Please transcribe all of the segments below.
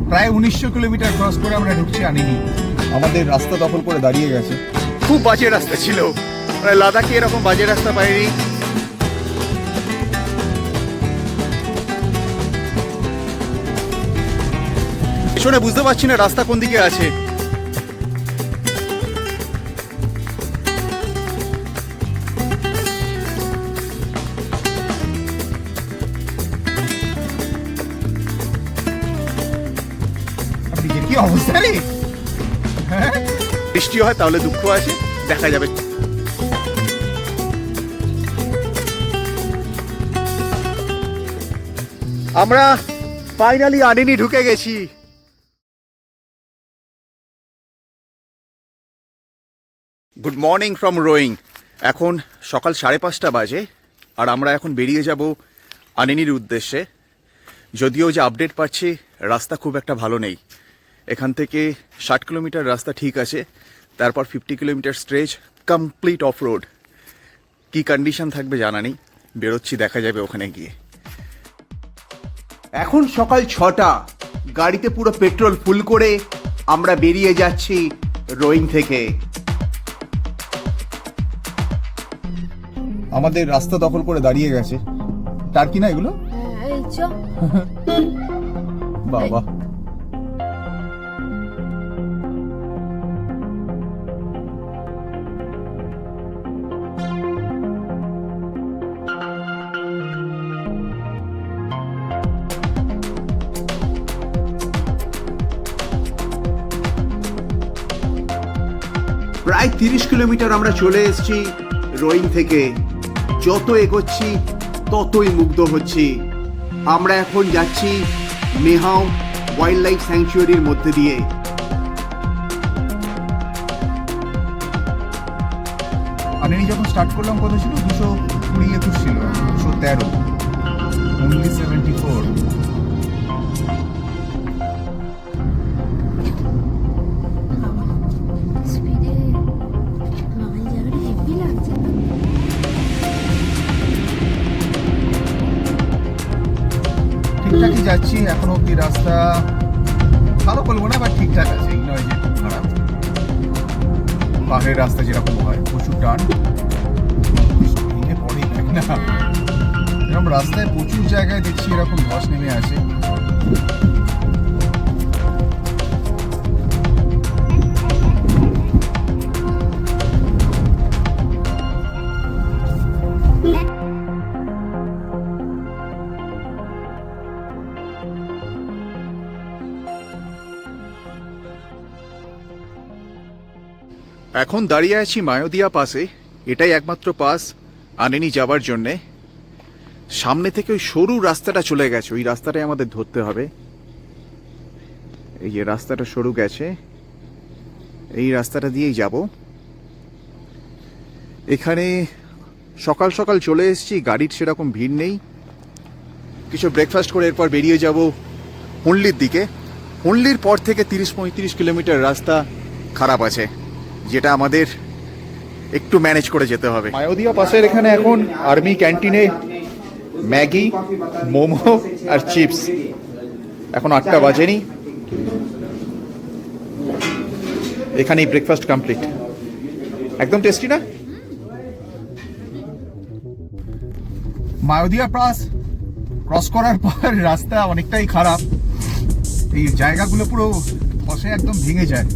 প্রায় 1900 kilometer cross করে আমরা ঢুকছি আনিনি। আমাদের রাস্তা দখল করে দাঁড়িয়ে গেছে। খুব বাজে রাস্তা ছিল, মানে লাদাখে এরকম বাজে রাস্তা পাইনি। পেছনে বুঝতে পারছি না রাস্তা কোন দিকে আছে। কি অবস্থা রে? হ্যাঁ, বৃষ্টি হয় তাহলে দুঃখ আছে, দেখা যাবে। আমরা ফাইনালি আনিনি ঢুকে গেছি। Good morning from rowing. এখন সকাল 5:30 বাজে, আর আমরা এখন বেরিয়ে যাব আনিনির উদ্দেশ্যে। যদিও যে আপডেট পাচ্ছি রাস্তা খুব একটা ভালো নেই। এখান থেকে 60 কিলোমিটার রাস্তা ঠিক আছে, তারপর 50 kilometre stretch complete of road. কী কন্ডিশন থাকবে জানা নেই, বেরোচ্ছি, দেখা যাবে ওখানে গিয়ে। এখন সকাল 6টা, গাড়িতে পুরো পেট্রোল ফুল করে আমরা বেরিয়ে যাচ্ছি রোয়িং থেকে। আমাদের রাস্তা দখল করে দাঁড়িয়ে গেছে। টার্কি না এগুলো? এই চ বাবা, প্রায় 30 কিলোমিটার আমরা চলে এসেছি রোয়িং থেকে। যত এগোচ্ছি ততই মুগ্ধ হচ্ছি। আমরা এখন যাচ্ছি মেহাও ওয়াইল্ড লাইফ স্যাংচুয়ারির মধ্যে দিয়ে। আনিনি যখন স্টার্ট করলাম কত ছিল? 220-21 ছিল, 213, only 74। স্পিডে মাই জায়গাটা হেভি লাগছে। ঠিকঠাকই যাচ্ছি এখনো অব্দি। রাস্তা ভালো বলবো না, বাট ঠিকঠাক আছে, এই নয় যে খুব খারাপ। পাহাড়ের রাস্তা যেরকম হয়, প্রচুর টান, ভেঙে পড়ে দেখ না। এরকম রাস্তায় প্রচুর জায়গায় দেখছি এরকম ধস নেমে আসে। এখন দাঁড়িয়ে আছি মায়োদিয়া পাসে। এটাই একমাত্র পাস আনিনি যাবার জন্যে। সামনে থেকে ওই সরু রাস্তাটা চলে গেছে, ওই রাস্তাটাই আমাদের ধরতে হবে। এই যে রাস্তাটা সরু গেছে, এই রাস্তাটা দিয়েই যাব। এখানে সকাল সকাল চলে এসেছি, গাড়ির সেরকম ভিড় নেই। কিছু ব্রেকফাস্ট করে এরপর বেরিয়ে যাব হুনলির দিকে। হুনলির পর থেকে 30-35 কিলোমিটার রাস্তা খারাপ আছে, যেটা আমাদের একটু ম্যানেজ করে যেতে হবে। মায়োদিয়া পাসের এখানে এখন আর্মি ক্যান্টিনে ম্যাগি, মোমো আর চিপস। এখন 8টা বাজেনি, এখানেই ব্রেকফাস্ট কমপ্লিট। একদম টেস্টি না? মায়োদিয়া পাস ক্রস করার পর রাস্তা অনেকটাই খারাপ। এই জায়গাগুলো পুরো ধসে একদম ভেঙে যায়।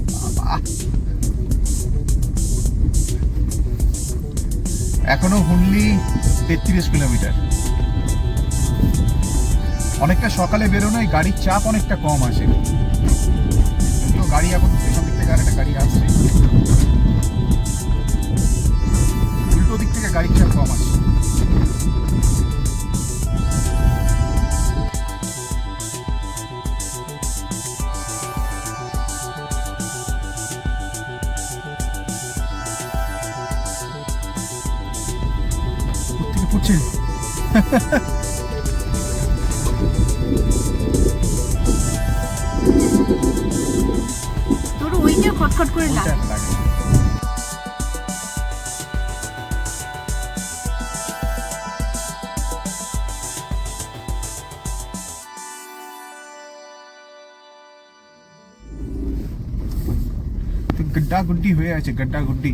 এখনো হুনলি 33 কিলোমিটার। অনেকটা সকালে বেরোনোয় গাড়ির চাপ অনেকটা কম আসে, যদিও গাড়ি এখন পেছন দিক থেকে আরেকটা গাড়ি আসছে, উল্টো দিক থেকে গাড়ির চাপ কম আসে। ফুটছে তোর ওইটা খটখট করে লাগে। গড্ডা গুড্ডি হয়ে আছে, গড্ডা গুড্ডি।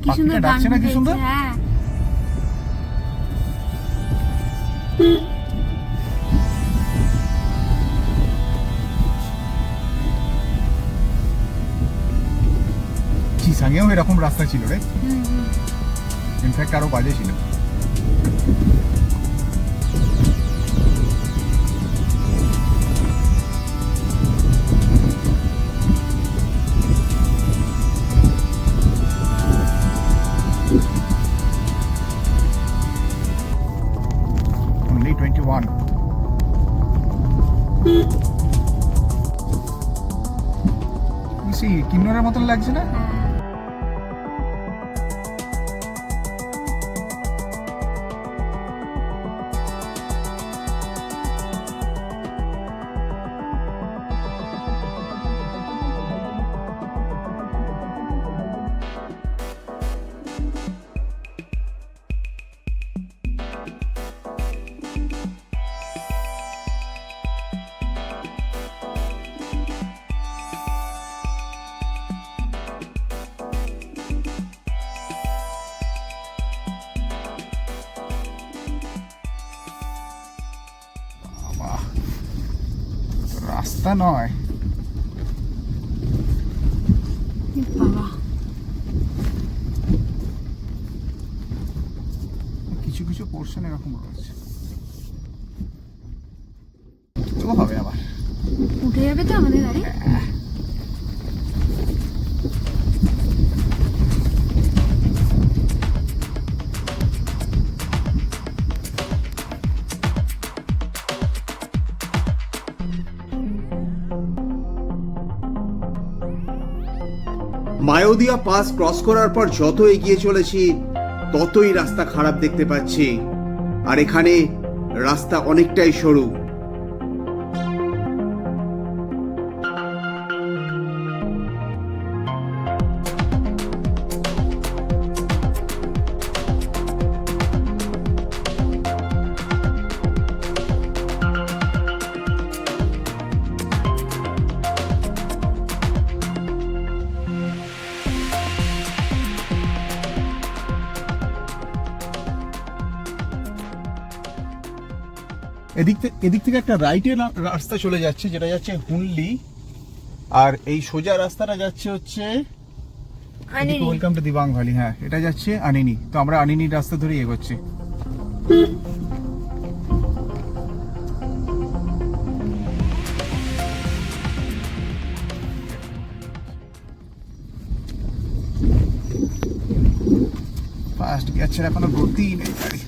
কি সুন্দর পাখিটা ডাকছে না, কি সুন্দর? হ্যাঁ চিসাঙেও এরকম রাস্তা ছিল রে, ইনফ্যাক্ট আরো বাজে ছিল। Only 21. কিন্নরের মতন লাগছে না? বাহ, রাস্তা নয়। বাবা কিছু কিছু পোর্শন এরকম রয়েছে, তো হবে আবার। উঠে যাবে তো আমাদের গাড়ি? মায়োদিয়া পাস ক্রস করার পর যত এগিয়ে চলেছি ততই রাস্তা খারাপ দেখতে পাচ্ছি, আর এখানে রাস্তা অনেকটাই সরু। এদিক থেকে একটা রাইটের রাস্তা চলে যাচ্ছে, যেটা যাচ্ছে হুনলি, আর এই সোজা রাস্তাটা যাচ্ছে হচ্ছে ওয়েলকাম টু দিবাং ভ্যালি। হ্যাঁ, এটা যাচ্ছে আনিনি। তো আমরা আনিনির রাস্তা ধরে এগোচ্ছি। ফার্স্ট গিয়ার ছেড়ে এখনো গতিই নেই গাড়ি।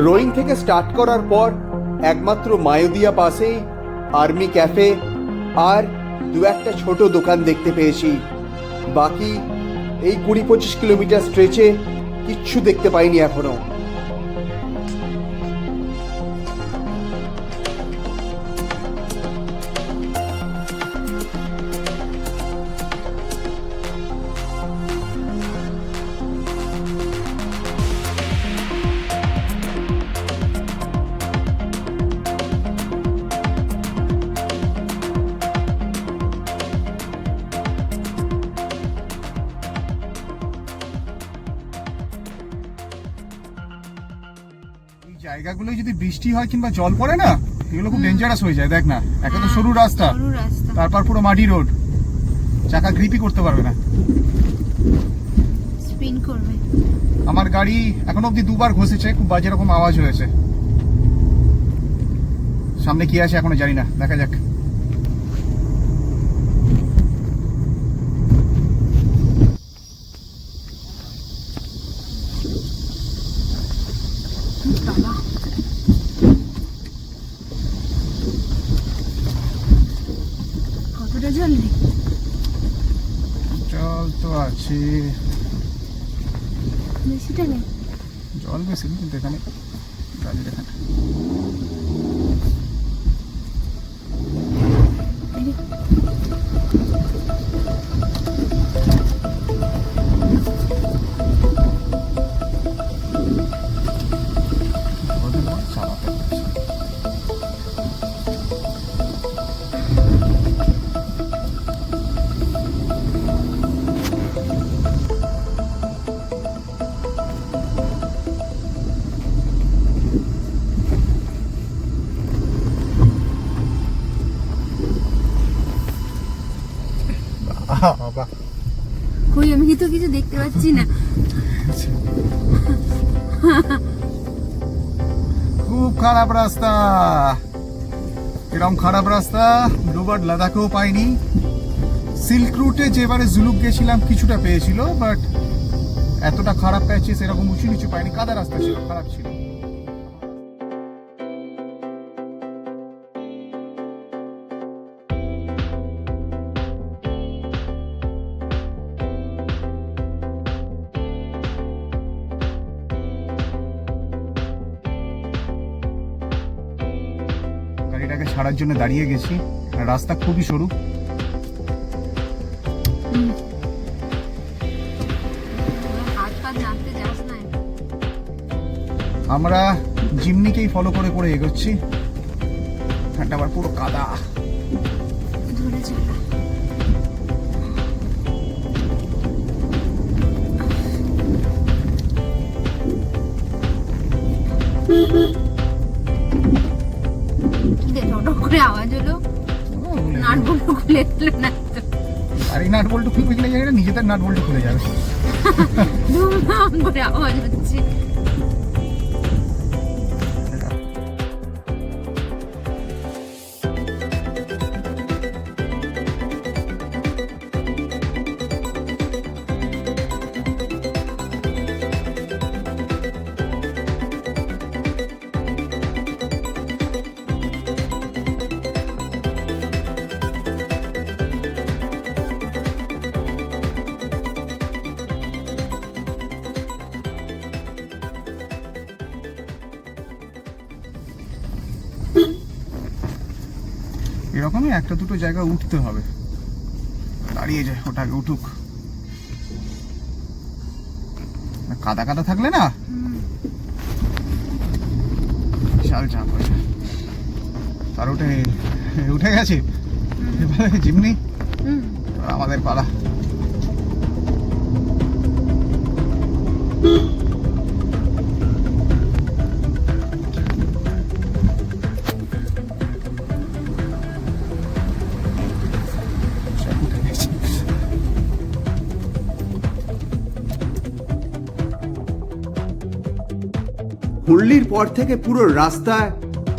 রোয়িং থেকে স্টার্ট করার পর একমাত্র মায়োদিয়া পাশেই আর্মি ক্যাফে আর দু একটা ছোট দোকান দেখতে পেয়েছি। বাকি এই 20-25 কিলোমিটার স্ট্রেচে কিচ্ছু দেখতে পাইনি এখনো। জায়গাগুলো যদি বৃষ্টি হয় কিংবা জল পড়ে না, এগুলো খুব ডেঞ্জারাস হয়ে যায়। দেখ না, একে তো সরু রাস্তা, তারপর পুরো মাটি রোড, চাকা গ্রিপই করতে পারবে না, স্পিন করবে। আমার গাড়ি এখনো অব্দি দুবার ঘষেছে, খুব বাজে রকম আওয়াজ হয়েছে। সামনে কি আছে এখনো জানি না, দেখা যাক। কতটা জল নেই? জল তো আছে, বেশিটা নেই। জল বেশি নেই, কিন্তু এখানে গাড়ির এখানে চালাতে পারছি। বাবা, কই আমি তো কিছু দেখতে পাচ্ছি না। খুব খারাপ রাস্তা, এরকম খারাপ রাস্তা দুবার লাদাখেও পাইনি। সিল্ক রুটে যেবারে জুলুক গেছিলাম কিছুটা পেয়েছিল, বাট এতটা খারাপ পেয়েছে সেরকম উঁচু নিচু পাইনি। কাদা রাস্তা ছিল, খারাপ ছিল। গাড়িটাকে ছাড়ার জন্য দাঁড়িয়ে গেছি, আর রাস্তা খুবই সরু। হাত পা জানতে যাস না। আমরা জিমনিকেই ফলো করে করে এগোচ্ছি। এটা আবার পুরো কাদা। ধরে চালা। টোটো করে আওয়াজ হলো, নাট বল্টু খুলে এলো না তো। আর এই নাট বল্টু খুলবে কিনা জানি না, নিজেদের নাট বল্টু খুলে যাবে। ধুমধাম করে আওয়াজ হচ্ছে। এরকমই একটা দুটো জায়গা উঠতে হবে, দাঁড়িয়ে যায় ওটাকে উঠুক। কাদা কাদা থাকলে না বিশাল চাপ হয়ে যায়। তার উঠে উঠে গেছি জিমনি, আমাদের পালা। হুল্লির পর থেকে পুরো রাস্তায়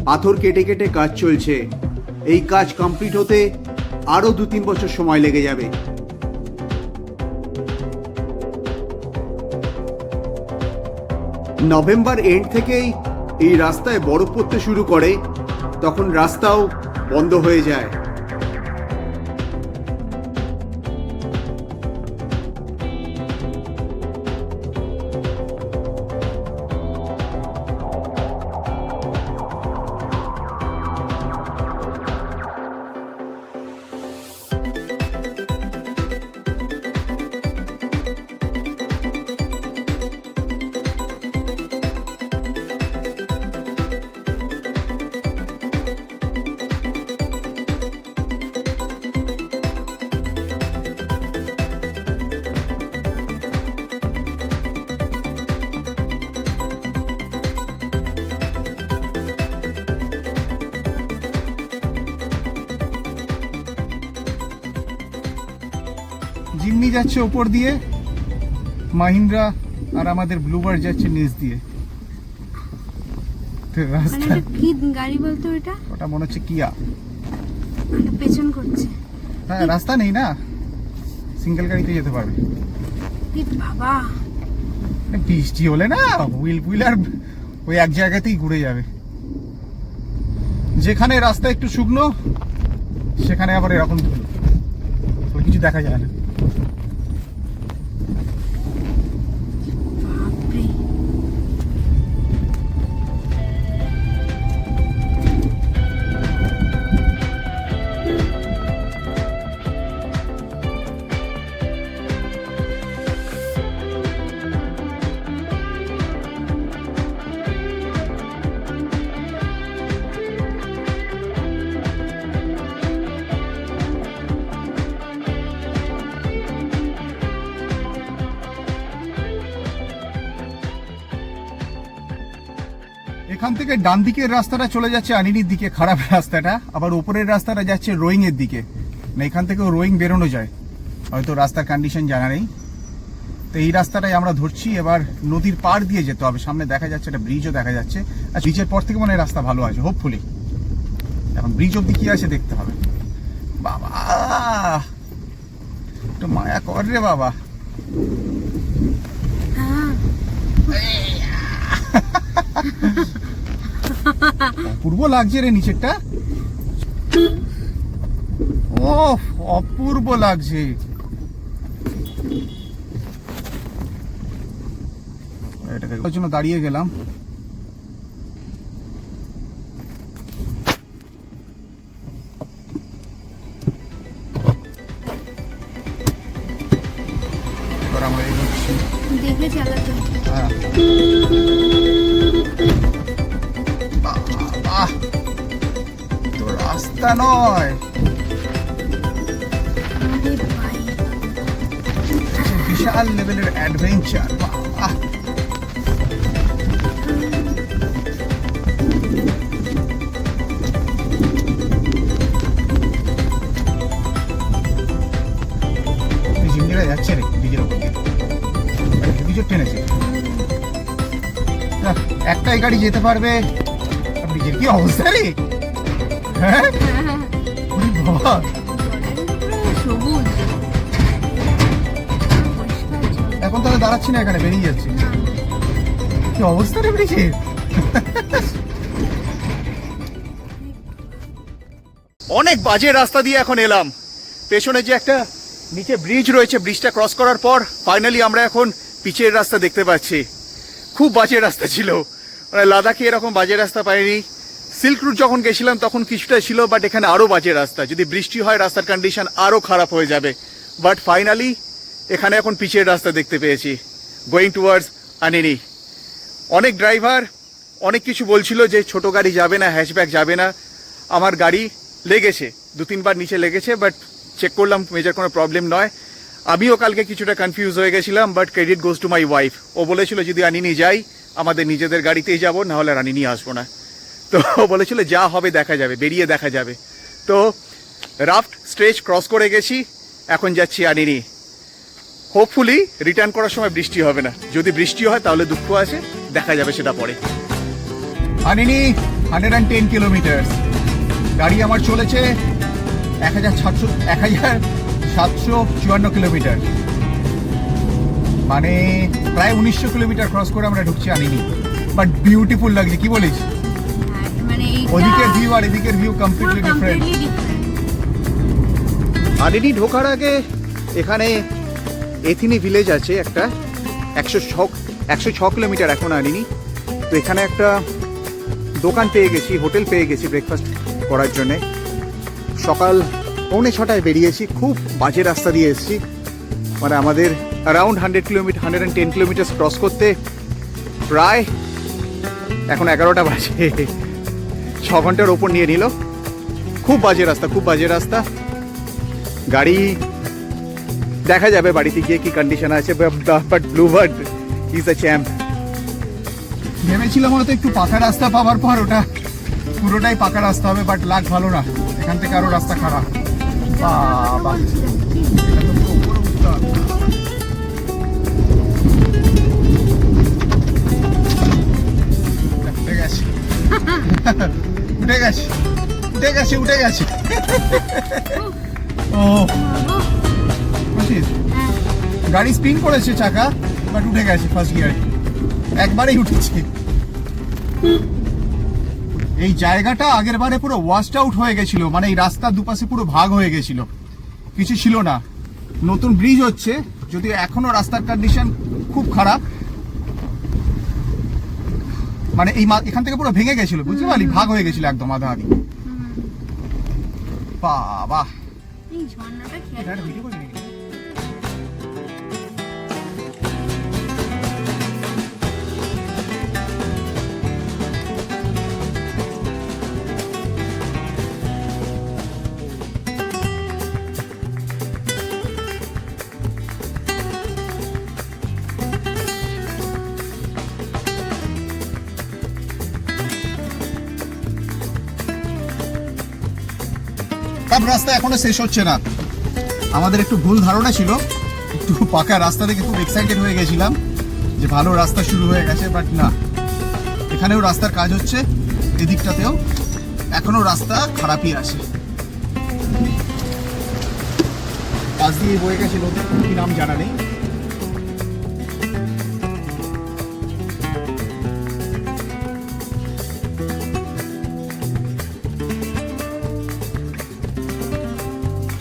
পাথর কেটে কেটে কাজ চলছে। এই কাজ কমপ্লিট হতে আরো 2-3 বছর সময় লেগে যাবে। নভেম্বর এন্ড থেকেই এই রাস্তায় বরফ পড়তে শুরু করে, তখন রাস্তাও বন্ধ হয়ে যায়। জিমনি যাচ্ছে ওপর দিয়ে, মাহিন্দ্রা আর আমাদের ব্লুবার্ড যাচ্ছে নিচ দিয়ে। তো মানে রাস্তা, এটা কি গাড়ি বলতো এটা? ওটা মনে হচ্ছে কিয়া। এটা পেছন করছে। হ্যাঁ, রাস্তা নেই না, সিঙ্গেল গাড়িতে যেতে পারবে। এ বাবা, বৃষ্টি হলে না হুইল আর ওই এক জায়গাতেই ঘুরে যাবে। যেখানে রাস্তা একটু শুকনো সেখানে আবার এরকম ধুলো, কিছু দেখা যায় না। বাপরে। এখান থেকে ডান দিকের রাস্তাটা চলে যাচ্ছে আনিনির দিকে, খারাপ রাস্তাটা, আবার উপরের রাস্তাটা যাচ্ছে রোয়িং এর দিকে। না এখান থেকেও রোয়িং বেরোনো যায়, হয়তো রাস্তার কন্ডিশন জানা নেই। তো এই রাস্তাটাই আমরা ধরছি। এবার নদীর পাড় দিয়ে যেতে হবে, সামনে দেখা যাচ্ছে একটা ব্রিজও দেখা যাচ্ছে, আর ব্রিজের পর থেকে মনে হয় রাস্তা ভালো আছে হোপফুলি। এখন ব্রিজ অব্দি কি আছে দেখতে হবে। বাবা একটু মায়া কর রে বাবা। অপূর্ব লাগছে রে নিচেরটা, ও অপূর্ব লাগছে। এটাকে জন্য দাঁড়িয়ে গেলাম। এবার আমরা এগোচ্ছি। দেখে চালাতে হ্যাঁ। বাবা, তো রাস্তা নয়, আমাদের ভাই বিশাল লেভেলের অ্যাডভেঞ্চার। বাহ, জিঙ্গিরা যাচ্ছে রে ব্রিজের উপর দিয়ে, ব্রিজের টেনেছে। একটাই গাড়ি যেতে পারবে। ব্রিজের কি অবস্থা রে, হ্যাঁ ওরে বাবা। সবুজ এখন তাহলে দাঁড়াচ্ছি না, এখানে বেরিয়ে যাচ্ছে। কি অবস্থা রে ব্রিজের। অনেক বাজে রাস্তা দিয়ে এখন এলাম। পেছনে যে একটা নিচে ব্রিজ রয়েছে, ব্রিজটা ক্রস করার পর ফাইনালি আমরা এখন পিচের রাস্তা দেখতে পাচ্ছি। খুব বাজে রাস্তা ছিল, মানে লাদাখে এরকম বাজে রাস্তা পাইনি। সিল্ক রুট যখন গেছিলাম তখন কিছুটা ছিল, বাট এখানে আরো বাজে রাস্তা। যদি বৃষ্টি হয় রাস্তার কন্ডিশন আরো খারাপ হয়ে যাবে। বাট ফাইনালি এখানে এখন পিচের রাস্তা দেখতে পেয়েছি, গোয়িং টুয়ার্ডস আনিনি। অনেক ড্রাইভার অনেক কিছু বলছিল যে ছোট গাড়ি যাবে না, হ্যাচব্যাক যাবে না। আমার গাড়ি লেগেছে, 2-3 বার নিচে লেগেছে, বাট চেক করলাম মেজর কোনো প্রবলেম নয়। আমিও কালকে কিছুটা কনফিউজ হয়ে গেছিলাম, but credit goes to my wife. ও বলেছিল যদি আনিনি যাই আমাদের নিজেদের গাড়িতেই যাবো, না হলে আনিনি আসবো না। তো বলেছিল যা হবে দেখা যাবে, বেরিয়ে দেখা যাবে। তো রাফট স্ট্রেচ ক্রস করে গেছি, এখন যাচ্ছি আনিনি। হোপফুলি রিটার্ন করার সময় বৃষ্টি হবে না। যদি বৃষ্টি হয় তাহলে দুঃখ আছে, দেখা যাবে সেটা পরে। আনিনি 110 কিলোমিটার, গাড়ি আমার চলেছে 1754 কিলোমিটার, মানে প্রায় 1900 কিলোমিটার ক্রস করে আমরা ঢুকছি আনিনি। বাট বিউটিফুল লাগছে, কি বলিস? মানে ওদিকের ভিউ আর এদিকের ভিউ কমপ্লিটলি ডিফারেন্ট। আনিনি ঢোকার আগে এখানে এথিনি ভিলেজ আছে একটা, 106 কিলোমিটার এখন আনিনি। তো এখানে একটা দোকান পেয়ে গেছি, হোটেল পেয়ে গেছি ব্রেকফাস্ট করার জন্যে। সকাল 6:45 বেরিয়েছি, খুব বাজে রাস্তা দিয়ে এসেছি। মানে আমাদের অ্যারাউন্ড 110 কিলোমিটার ক্রস করতে প্রায় এখন 11টা বাজে, 6 ঘন্টার ওপর নিয়ে নিল। খুব বাজে রাস্তা, খুব বাজে রাস্তা। গাড়ি দেখা যাবে বাড়িতে গিয়ে কি কন্ডিশন আছে, but Bluebird is a champ. ভেবেছিলাম হয়তো একটু পাকা রাস্তা পাওয়ার পর ওটা পুরোটাই পাকা রাস্তা হবে, বাট লাগ ভালো না, এখান থেকে আরো রাস্তা খারাপ। বাবা, এটা তো পুরো উপরে উঠতে হবে। উঠে গেছে উঠে গেছে উঠে গেছে উঠে গেছে। ও বুঝছিস, গাড়ি স্পিন করেছে চাকা, বাট উঠে গেছে ফার্স্ট গিয়ারে, একবারেই উঠেছে। এই জায়গাটা আগের বারে পুরো ওয়াশড আউট হয়ে গেছিল, মানে এই রাস্তার দুপাশে পুরো ভাগ হয়ে গেছিল, কিছু ছিল না। নতুন ব্রিজ হচ্ছে, যদিও এখনো রাস্তার কন্ডিশন খুব খারাপ, মানে এই এখান থেকে পুরো ভেঙে গেছিল, বুঝতে পারলি, ভাগ হয়ে গেছিল একদম আধা আধি। বাবা, এই ঝর্ণাটা খেয়াল এটা ভিডিও করে নিবি? খারাপ রাস্তা এখনো শেষ হচ্ছে না। আমাদের একটু ভুল ধারণা ছিল, একটু পাকা রাস্তা দেখে খুব এক্সাইটেড হয়ে গেছিলাম যে ভালো রাস্তা শুরু হয়ে গেছে, বাট না, এখানেও রাস্তার কাজ হচ্ছে, এদিকটাতেও এখনো রাস্তা খারাপই আছে। পাশ দিয়ে বয়ে গেছে নদী, কি নাম জানা নেই।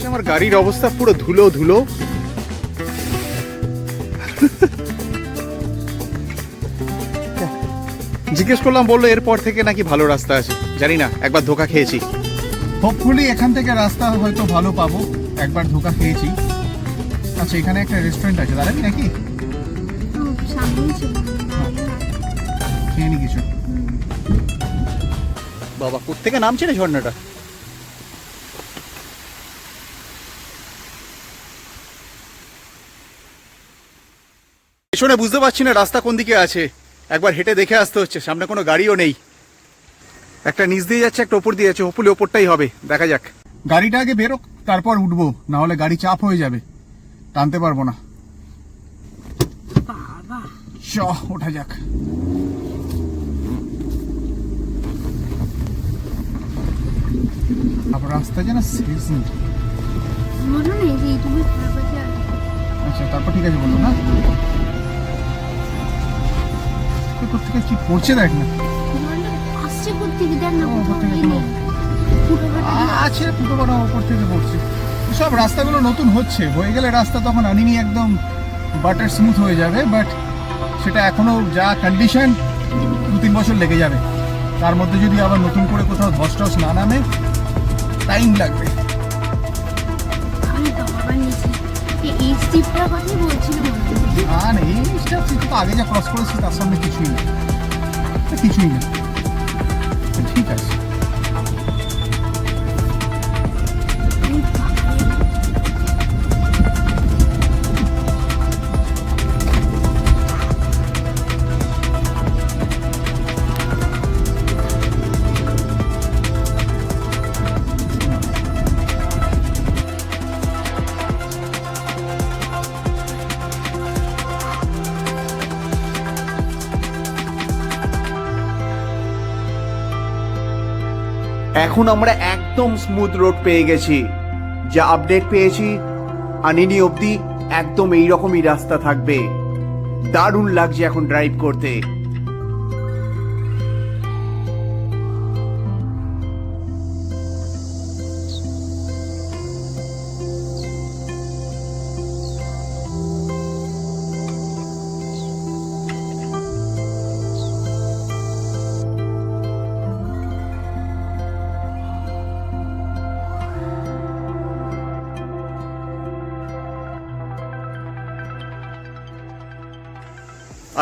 আমার গাড়ির অবস্থা পুরো ধুলো ধুলো। জিজ্ঞেস করলাম, বললো এরপর থেকে নাকি ভালো রাস্তা আছে। জানি না, একবার ধোকা খেয়েছি। হোপফুলি এখান থেকে রাস্তা হয়তো ভালো পাবো, একবার ধোকা খেয়েছি। আচ্ছা, এখানে একটা রেস্টুরেন্ট আছে, দাঁড়াবি নাকি? খেয়ে নি কিছু। বাবা, কোত্থেকে নামছে রে ঝর্ণাটা? পেছনে বুঝতে পারছি না রাস্তা কোন দিকে আছে, একবার হেঁটে দেখে আসতে হচ্ছে। সামনে কোনো গাড়িও নেই, একটা নিচ দিয়ে যাচ্ছে, একটা ওপর দিয়ে যাচ্ছে। হোপফুলি ওপরটাই হবে, দেখা যাক। গাড়িটা আগে বেরোক, তারপর উঠবো, না হলে গাড়ি চাপ হয়ে যাবে, টানতে পারবো না। বাবা, চ ওঠা যাক। আবার রাস্তা যেন শেষ নেই। মনে নেই যে এইটুকু খারাপ আছে। আচ্ছা, তারপর ঠিক আছে বললো না, কোথেকে কি পড়ছে দেখ না। আসছে কোথেকে দেখ না, ওপর থেকে কোনো আছে, ফুটো বাটা ওপর থেকে পড়ছে। সব রাস্তাগুলো নতুন হচ্ছে, হয়ে গেলে রাস্তা তখন আনিনি একদম বাটার স্মুথ হয়ে যাবে, বাট সেটা এখনো যা কন্ডিশন 2-3 বছর লেগে যাবে। তার মধ্যে যদি আবার নতুন করে কোথাও ধস টস না নামে, টাইম লাগবে। আমি তো বাবার নিচে এই স্টিপটার কথাই বলছিলাম। আর এই জিনিসটা তো আগে যা ক্রস করেছি তার সামনে কিছুই না, কিছুই না। ঠিক আছে, এখন আমরা একদম স্মুথ রোড পেয়ে গেছি। যা আপডেট পেয়েছি, আনিনি অবধি একদম এইরকমই রাস্তা থাকবে। দারুণ লাগছে এখন ড্রাইভ করতে।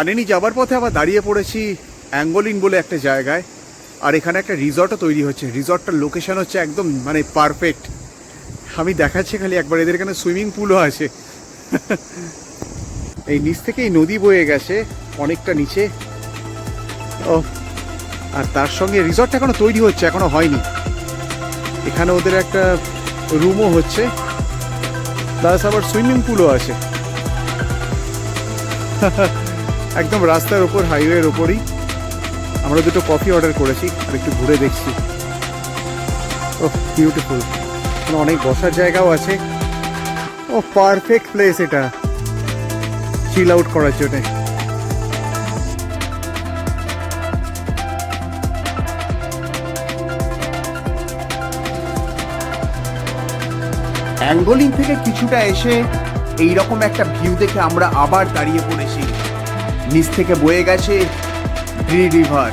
আনিনি যাবার পথে আবার দাঁড়িয়ে পড়েছি অ্যাঙ্গোলিন বলে একটা জায়গায়, আর এখানে একটা রিসর্টও তৈরি হচ্ছে। রিসর্টটার লোকেশন হচ্ছে একদম মানে পারফেক্ট। আমি দেখাচ্ছি খালি একবার, এদের এখানে সুইমিং পুলও আছে। এই নিচ থেকে এই নদী বয়ে গেছে অনেকটা নিচে। ও, আর তার সঙ্গে রিসর্টটা এখনো তৈরি হচ্ছে, এখনো হয়নি। এখানে ওদের একটা রুমও হচ্ছে, প্লাস আবার সুইমিং পুলও আছে। একদম রাস্তার ওপর, হাইওয়ের ওপরই। আমরা দুটো কফি অর্ডার করেছি আর একটু ঘুরে দেখছি। ও বিউটিফুল, অনেক বসার জায়গাও আছে। ও পারফেক্ট প্লেস এটা চিল আউট করার জন্য। অ্যাঙ্গোলিন থেকে কিছুটা এসে এইরকম একটা ভিউ দেখে আমরা আবার দাঁড়িয়ে পড়েছি। নিচ থেকে বয়ে গেছে গ্রিন রিভার।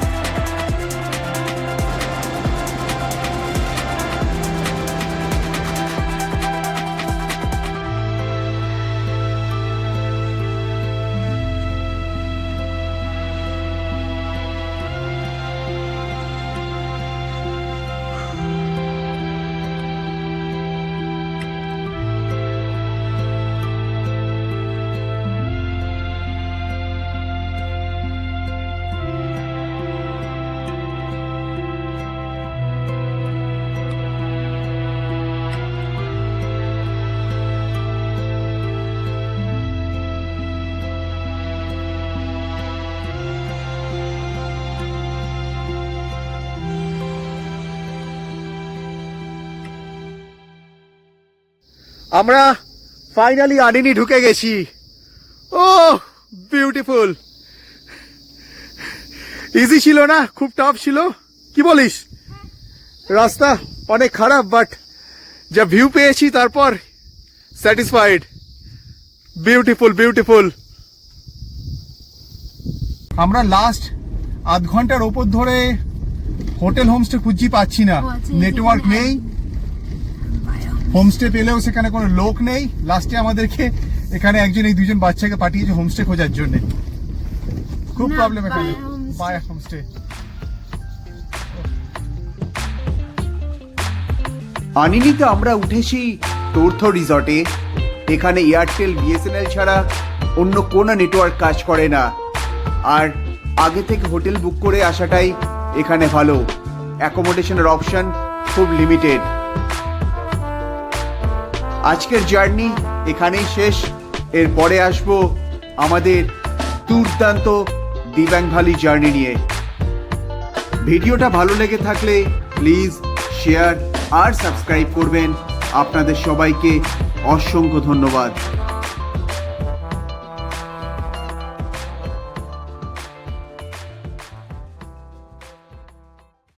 আমরা ফাইনালি আনিনি ঢুকে গেছি। ও বিউটিফুল। ইজি ছিল না, খুব টাফ ছিল, কি বলিস? রাস্তা অনেক খারাপ, বাট যা ভিউ পেয়েছি তারপর স্যাটিসফাইড। Beautiful beautiful. আমরা লাস্ট আধ ঘন্টার ওপর ধরে হোটেল হোমস্টে খুঁজছি, পাচ্ছি না, ও আচ্ছা, নেটওয়ার্ক এখানে নেই। হোমস্টে পেলেও সেখানে কোনো লোক নেই। লাস্টে আমাদেরকে এখানে একজন এই দুজন বাচ্চাকে পাঠিয়েছে হোমস্টে খোঁজার জন্য। খুব না, প্রবলেম এখানে। বায়া হোমস্টে। বায়া হোমস্টে। আনিনিতে আমরা উঠেছি তোর্থ রিসর্টে। এখানে এয়ারটেল বিএসএনএল ছাড়া অন্য কোনো নেটওয়ার্ক কাজ করে না, আর আগে থেকে হোটেল বুক করে আসাটাই এখানে ভালো। অ্যাকোমোডেশনের অপশন খুব লিমিটেড। আজকের জার্নি এখানেই শেষ। এরপরে আসবো আমাদের দুর্দান্ত দিবাং ভ্যালি জার্নি নিয়ে। ভিডিওটা ভালো লেগে থাকলে প্লিজ শেয়ার আর সাবস্ক্রাইব করবেন। আপনাদের সবাইকে অসংখ্য ধন্যবাদ।